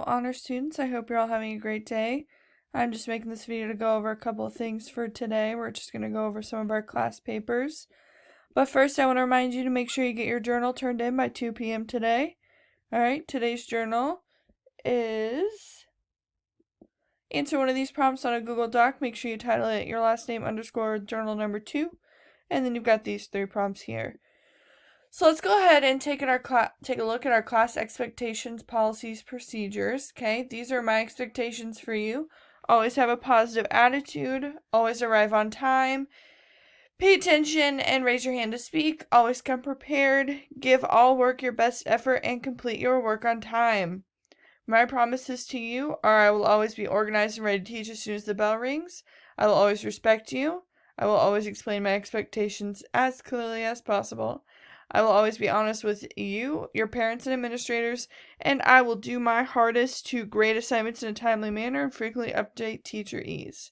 honor students. I hope you're all having a great day. I'm just making this video to go over a couple of things for today. We're just going to go over some of our class papers. But first, I want to remind you to make sure you get your journal turned in by 2 p.m. today. Alright, today's journal is answer one of these prompts on a Google Doc. Make sure you title it your last name _ journal number 2. And then you've got these 3 prompts here. So let's go ahead and take a look at our class expectations, policies, procedures. Okay, these are my expectations for you. Always have a positive attitude. Always arrive on time. Pay attention and raise your hand to speak. Always come prepared. Give all work your best effort and complete your work on time. My promises to you are I will always be organized and ready to teach as soon as the bell rings. I will always respect you. I will always explain my expectations as clearly as possible. I will always be honest with you, your parents and administrators, and I will do my hardest to grade assignments in a timely manner and frequently update teacher ease.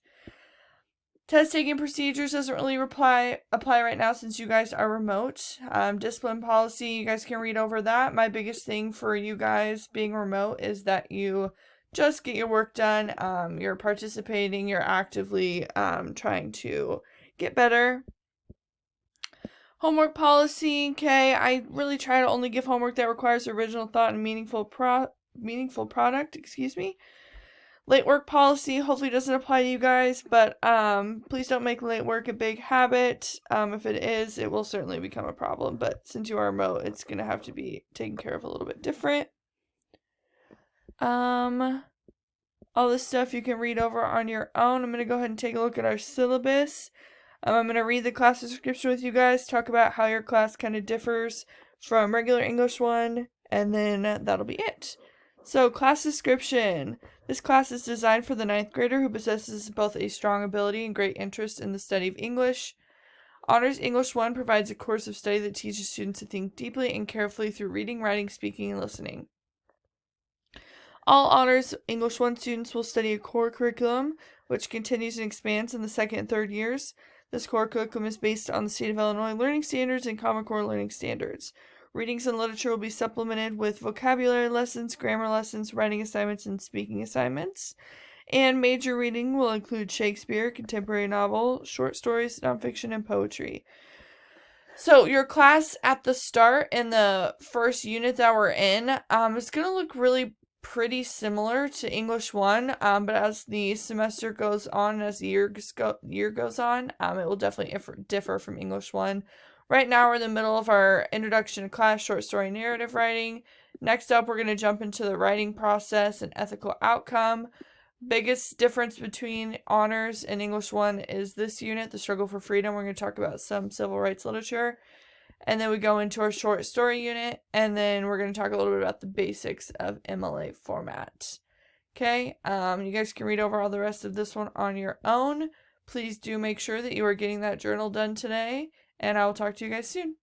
Test taking procedures doesn't really apply right now since you guys are remote. Discipline policy, you guys can read over that. My biggest thing for you guys being remote is that you just get your work done. You're participating, you're actively trying to get better. Homework policy, okay, I really try to only give homework that requires original thought and meaningful product, Late work policy hopefully doesn't apply to you guys, but please don't make late work a big habit. If it is, it will certainly become a problem, but since you are remote, it's going to have to be taken care of a little bit different. All this stuff you can read over on your own. I'm going to go ahead and take a look at our syllabus. I'm going to read the class description with you guys, talk about how your class kind of differs from regular English 1, and then that'll be it. So, class description. This class is designed for the 9th grader who possesses both a strong ability and great interest in the study of English. Honors English 1 provides a course of study that teaches students to think deeply and carefully through reading, writing, speaking, and listening. All Honors English 1 students will study a core curriculum, which continues and expands in the 2nd and 3rd years. This core curriculum is based on the State of Illinois Learning Standards and Common Core Learning Standards. Readings and literature will be supplemented with vocabulary lessons, grammar lessons, writing assignments, and speaking assignments. And major reading will include Shakespeare, contemporary novel, short stories, nonfiction, and poetry. So your class at the start in the first unit that we're in is going to look really pretty similar to English 1, but as the semester goes on, as the year goes on, it will definitely differ from English 1. Right now we're in the middle of our introduction to class, short story narrative writing. Next up, we're going to jump into the writing process and ethical outcome. Biggest difference between honors and English 1 is this unit, the struggle for freedom. We're going to talk about some civil rights literature. And then we go into our short story unit, and then we're going to talk a little bit about the basics of MLA format. Okay, you guys can read over all the rest of this one on your own. Please do make sure that you are getting that journal done today, and I will talk to you guys soon.